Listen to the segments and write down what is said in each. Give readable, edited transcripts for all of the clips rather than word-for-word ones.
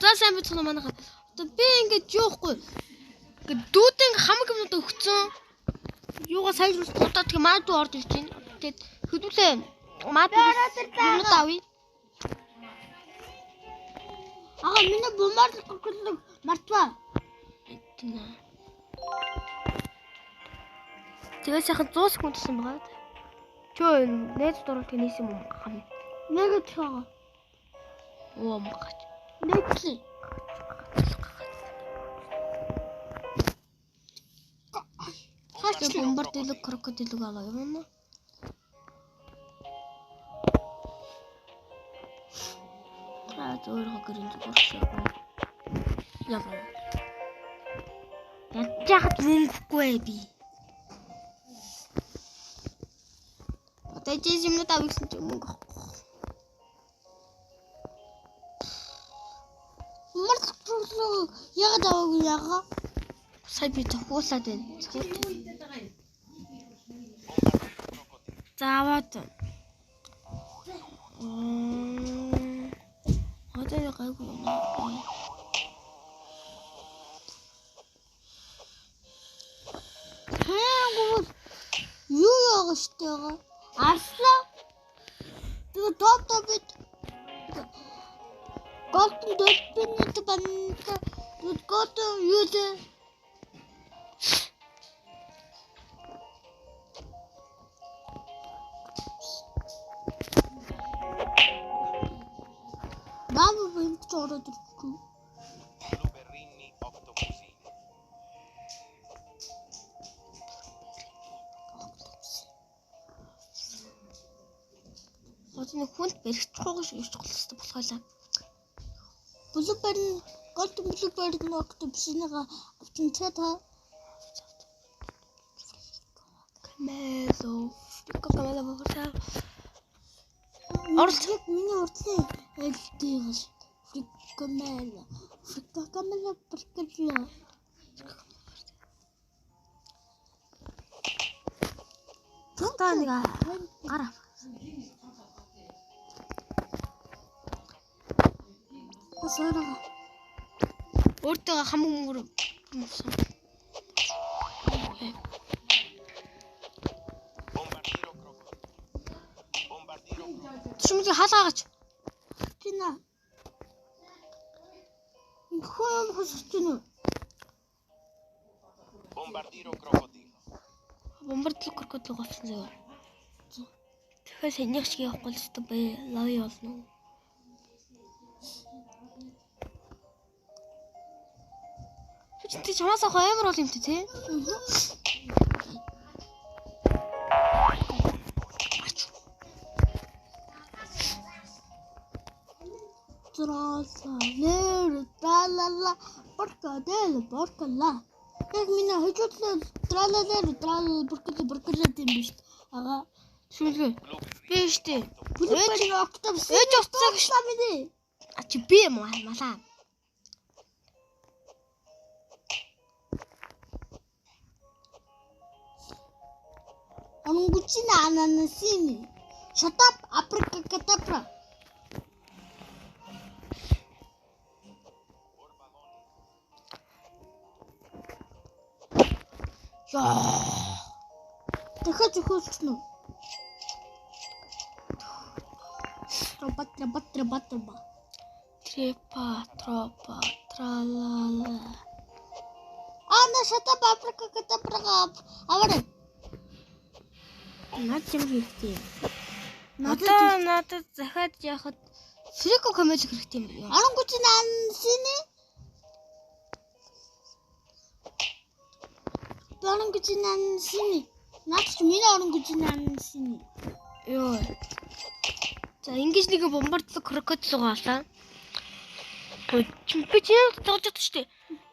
За сайн бицгэн манайха. Одоо би ингэж юухгүй. Ингээд дүүдэн хамаг юмнууд өгцөн. Юугаа сайжруулах удаа тэгээ маадуу орж ирж байна. Тэгээд хөдөлөө маадуу юмнууд авъя. Ага миний бомбар крокодил мартваа. Тэгээ сайхан 100 секунд гэсэн байгаа. Чөө найз дурлалт хийсэн юм хам. Нэг цаа. Оо магаач. Нэг. Хаач бомбар дэлэг крокодилог аваа юм уу? Өөрөө гэрэн зүгээрээ. Яа. Ятчахад мөнгөгүй би. Одоо жис юмнууд авчихсан ч мөнгө авахгүй. Ягаад аваагүй яага? Сая би тохиулаад байна. Зааваад. Одоо гайгүй юм. Юу яага штайгаа? Арслаа. Тэгээ топ бит. Голтон дэпнэт банка. Тут гото юузе. Баба бинт чороод ирчихв. Blueberrini octopusini. Одны хүнд бэрх чухал шиг ирчих болстой болохойлаа. Блуберн голтон блуберн октопусныга авчинцаа та. Камело. Камело бохоо. Орчлог миний уртлын айлтгийгс. Камело. Камело паркэрло. Таа нэг гараа. Асараа. Өөртөө хамаг мөнгөр юмсан. Bombardiro crocodilo. Bombardiro crocodilo. Шүмжи хаалгаагач. Тина. Хөөм хосчихно. Bombardiro crocodilo. Бомбардл крокодил голсон заяа. Тэгэхээр сэнийх шиг явахгүй л өстө бай. Лави болно. Чи чамаас ах амар бол юм тий? Траса, нэр, талала, поркадел, поркала. Яг миний хажуудлаа тралалаар тралал бүркэлээ тийм биш. Ага. Шүлгээ. Би штэ. Блуберн октопус. Ээж уцаа гишлаа миний. А чи би юм малаа. Ангучина ананасини. Shut up, apricatapra. Дахиад зөвхөлчихнө. Тропа. Трепа, тралала. Ана shut up, apricatapra. Аваа. Наад юм хэрэгтэй. Надад захаад яхад фрико комеди хэрэгтэй юм яа. Ангучина ананасини. Ангучина ананасини. Наач миний ангучина ананасини. Йоо. За ингэж нэг бомбардлог крокодил гоолаа. Би чинь тоожод штэ.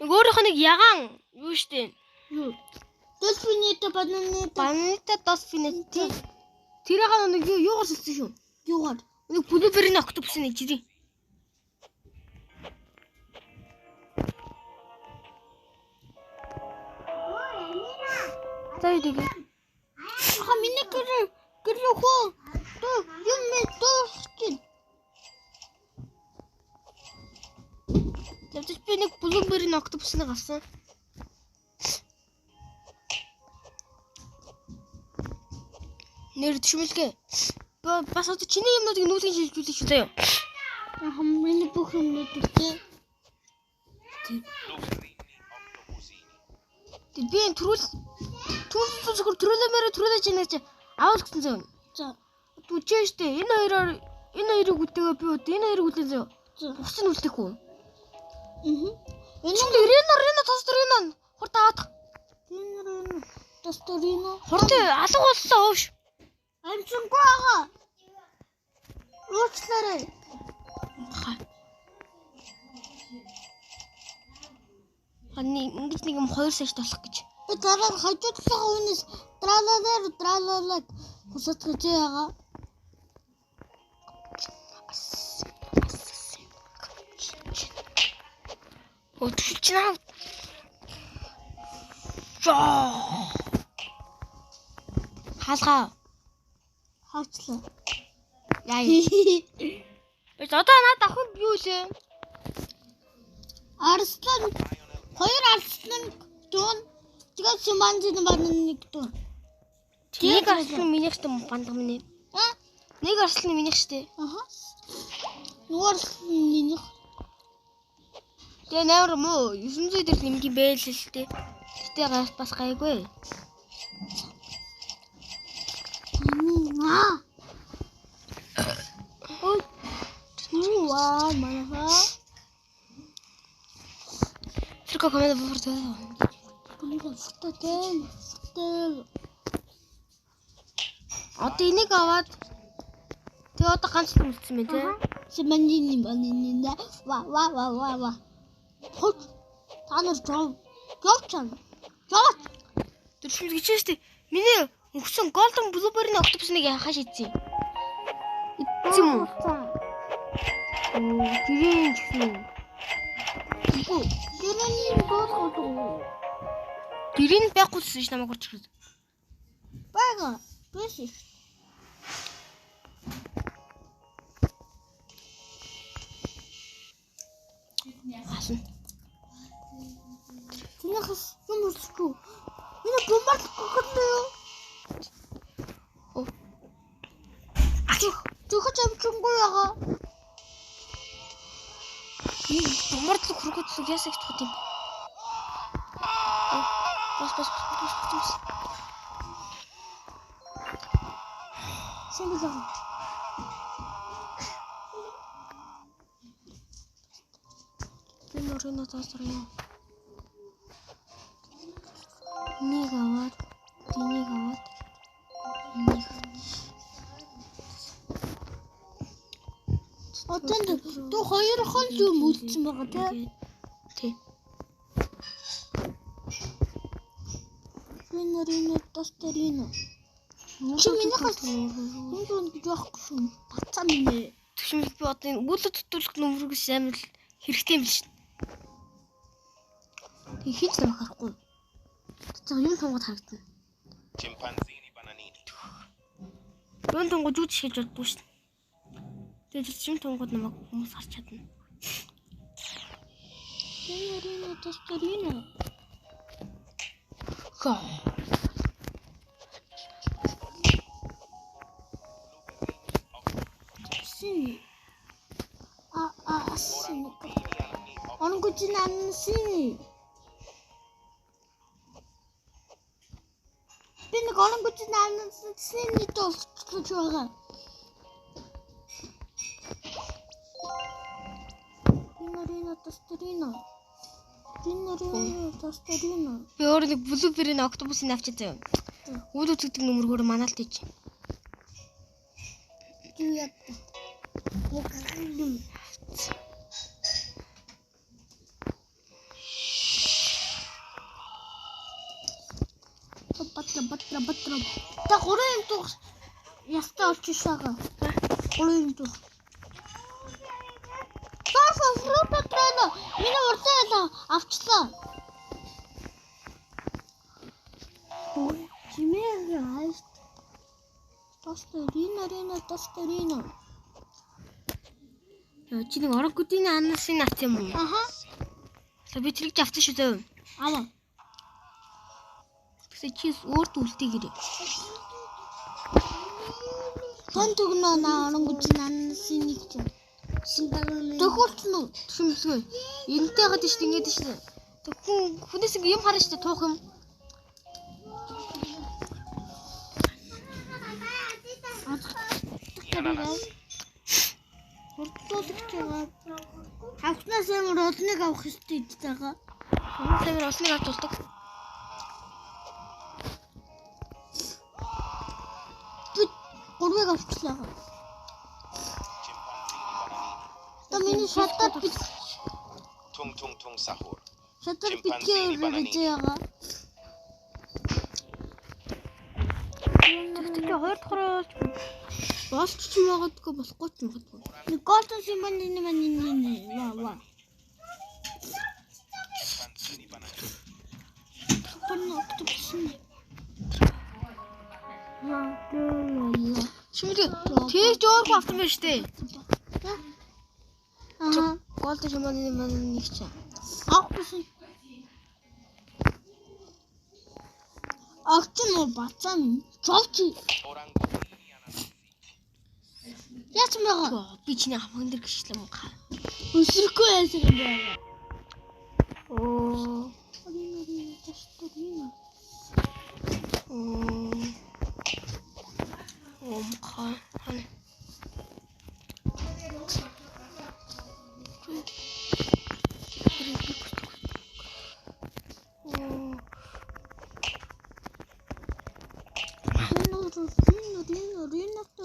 Нэг өөрийнх нь нэг ягаан юу штэ. Юу? Дольфинито Банита дольфинити. Тэрийг нэг юугаар сэлсэн шүү. Юугаар? Нэг блуберин октопус нэг жирий. За идэг. Аха миний гэр хөө. Тоо юм мэ тоо. Явж би нэг Blueberry-ийн октопусыг авсан. Нэр төшмөлгээ. Бас одоо чиний юмнуудыг нүүлгэн шилжүүлэх шүү заяа. Миний бүх юмнууд үстэй. Luperrini octopusini. Тэг би энэ түрүүлэмээр түрүүлэж яана чи авах гэсэн заяа. За. Түчээ штэ. Энэ хоёрыг үлдээгээ би одоо энэ хоёрыг үлдээн заяа. За. Бус нь үлдээхгүй. Энэ Чи Рено тостор Рено хурд аваад. Рено Тосторино. Хурд алга боллоо өвш. Амчингүй байгаа. Уучлаарай. Хани ингэж нэг юм 2 сая болох гэж. Би дараа хажуудлага үнэс тралалаг хусах гэж байгаа. Өтөлчнаа. Хаалгаа. Хаачлаа. Яа. Бис одоо надад авах юу лээ? Арслан хоёр арслан дуун тэгээд Симанзин байна нэг дуун. Нэг арслан минийх штэ бандга минь. Нэг арслан минийх штэ. Аха. Нөгөө арслан минийх. Тэгээ нээр мөө 900 дээр нэмгийн байл л тээ. Гэтэ бас гайгүй. Ваа манайха. Тэрхүү команд фортой. Фототэй. Одоо энийг аваад тэгээ одоо ганц л үлдсэн мэ тий. Симанзин байна. Ва. Хот. Та нар жоо. Тэршил гэж штэ. Миний өгсөн Golden Blueberry-ийн октопусныг хаш идсэн. Идсэн юм уу? Гэрийн гэсэн. Гэрийн боолгоо. Гэрийн байхгүйсэн ш намайг орж ирээд. Бага. Биш. Хасан. Тэнийхс юм өсөхгүй. Миний бомбард гохолтой юу? Оо. Зөвхөн амчингүй ягаа. Бомбардлог хөргөдлөг ясаг чухал юм. Бас. Сэмэлэг. Рено тостор юм. Нэг аваад, тэнийг аваад. Отонд ту хоёр хон юм үлдсэн байгаа тий. Рено Тосторино. Чи миний хас хүн гэж байхгүй шүү. Бацаа минь. Түшмэл би одоо энэ үүлд төтөлөх нөмрөгс амар хэрэгтэй юм шин. Тэг хийж намайг харахгүй. За юм тонгод харагдана. Chimpanzini bananini. Юм тонгод юу ч хийж боддгүй шин. Тэгээд юм тонгод намайг хүмүүс харч чадна. Рено Тосторино. Ха. Сини. Сини. Онгоцнан сини. Би нэг онгоцнан сини толцож байгаа. Рено Тосторино. Би өөр нэг Blueberry-ийн октопусыг авчиж заяа. Үүлд гэдэг нөмргөөр манаалт ийж. Юу яа. Баттра. Та гурван юм тух ястаа олчихсаага. Гурван юм тух. Фруто. Миний уртаа авчлаа. Чимээ хайс. Тосторино. Яа чи нэг ороггуудын аннасын авч юм уу? Аха. За би тэрийг авсан шүү дээ. Аваа. Тэгсээ чи өөрт үлдээгээрээ. Хон төгнөө наа оронгуч нансын нэг ч. Синдагийн Төхөлтнө шимсгүй. Энтэй хаад шүү дээ ингэж шүү. Тэг хүнээс ингэ юм харна шүү дээ туух юм. Хурдуулж байгаа. Хавцнаас амар олныг авах хэрэгтэй байгаа. Хүмүүс амар олныг авч болдог. Гурвыг авчлаа. Chimpanzini bananini. Та миний шатад бит Tung tung tung sahur. шатад битгий гэж байгаа. Тэгтээ хоёр дахь Болч ч магадгүй болохгүй ч магадгүй. Нэг голдон симбаны манины ваа. Chimpanzini bananini. Шимдэг тэгж өөрхөн авсан байж тээ. Аа. Голдон шиманы нэг ч. Авсан. Агч нь бацаан цовч Orangutini ananasi. яач байгаа. Би чиний хамгаан дээр гიშлээ мөн га. Өсрөхгүй яасан юм байна. Оо. Омха.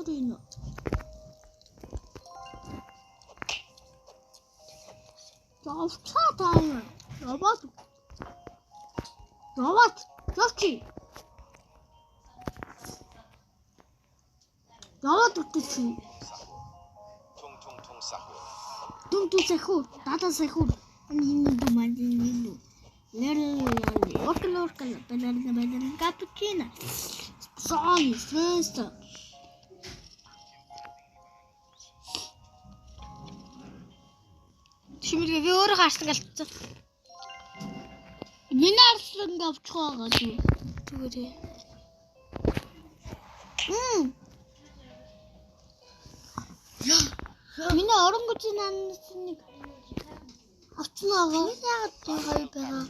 Рино. Завчаа Робот. Завчи. Робот утчи. Tung tung tung sahur. Тум сахур, дата сахур. Энэ думадин. Оркал бэлэн капучино. Сон, феста. Шимэргээ би өөрөө харсан галцсан. Миний арслан авчих байгаа тийм. Тэгээрээ. Миний оронгуцын нансныг авчихна байгаа. Яагаад тийм гоё байгаа?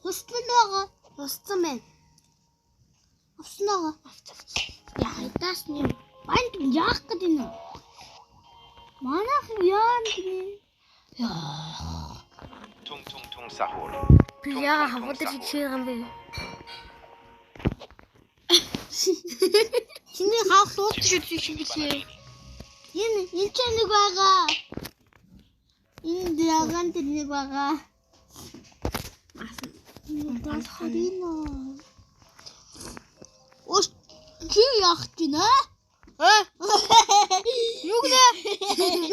Хустсан байгаа. Устсан байна. Авсан байгаа. Яадаас нь банд яах гэдэг юм. Манайх яан тийм. Tung tung tung sahur. Би яагаад хамгаан дээр хийх юм бэ? Чиний хаах дуут Шүү дээ шимбэлээ. энэ ч нэг байгаа. Энэ драган тэр нэг байгаа. Харина. Ос чи яах гэж нэ? Юу гэнэ?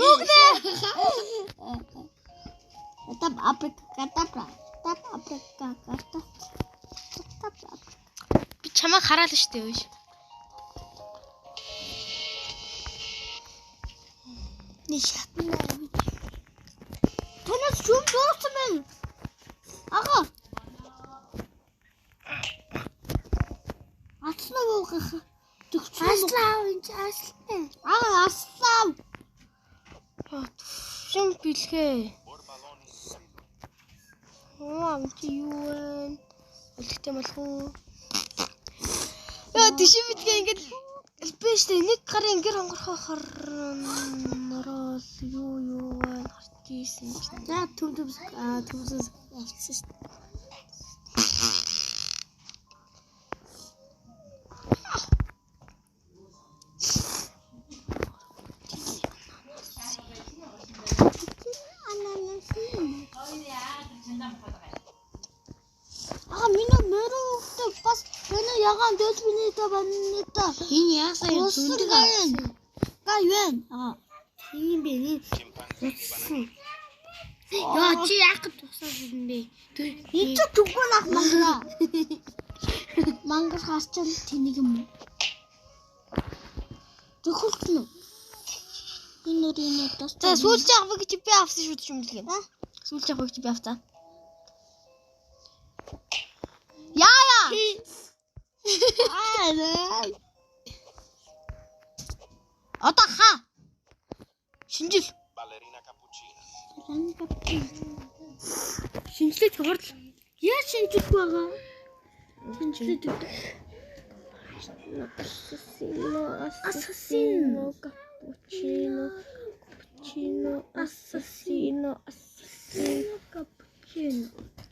Юу гэнэ? Тап Африка. Би чамайг хараал штэ өөш. Нэг шатна. Танаас юм дууссан байна. Ага. Аслаа гоох. Аслаа энэ аслаа. Аслаа. Шим бэлгээ. Por baloni. Чи юу вэ? Үлдэх юм болох уу? Яа тийш битгээ ингээд би штэ нэг гарын ингээд хонгорхохоор нороос юу вэ хартийсэн чинь. За төмс авчихсан штэ. Миний мөрөв бас энэ ягаан дэс миний та банита. Энэ яасан юм зүндэг Гэн. Гэн. Тийм бэ. Chimpanzini bananini. Яа чи яах гэж тусаад юм бэ? Энэ ч түгэн ах мангара. Мангар харчсан тэнийг юм. Төхөлтнө. Энэ тас. За сүүлч яах вэ гэж би авсан шүү дээ шимбэлгээ. Сүүлчийн хөвч би авцаа. Яа. Одоо хаа? Шинжил. Ballerina cappuccina. Шинжлэж хурд. Яа шинжих байгаа? Шинжлэж. Assassino. Cappuccino, assassino.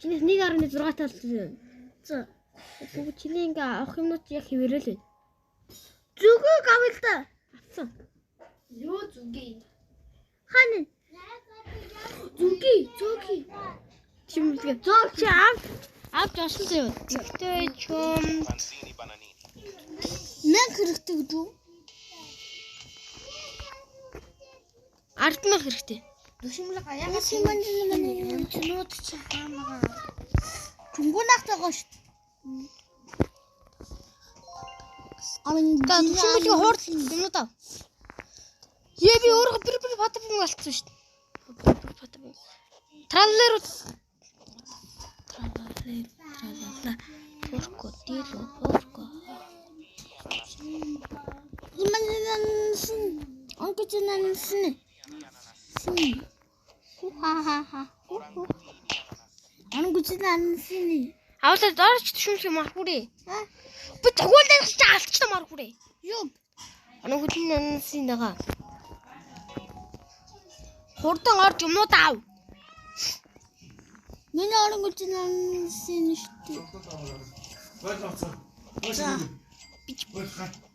Чиний 1.6 талтай. За. Тэгвэл чиний ингээ авах юмнууд яг хэвээрээ л байна. Зүгөө гавь л да. Авсан. Юу зүгээ? Хаана? Зүгээ. Чимлэг. Чи авч авсан зөө. Тэгтээ чум Pansini bananini. Мэн хэрэгтэй гэж үү? 10,000 хэрэгтэй. Душимлаг аяга симэнжлэн чнууд чи хаамаа. Түнгүнахтайгаа шүү. Та түшмэлийг хуурд юм даа. Яа би өөрөө бэр патабын болчихсон шүү дээ. Патабын. Траллер. Порко дило порко. Симэнжлэн ангочнан син. Ха. Ангочнан син. Авлаа дорч түшмэлийг мар хүрээ. Би тэгүүлээ чи алдчихсан мар хүрээ. Юу? Ано хөдөлнө синага. Хурдан орж юмнууд аав. Миний ангочнан син шүү дээ. Бай цац. Бай.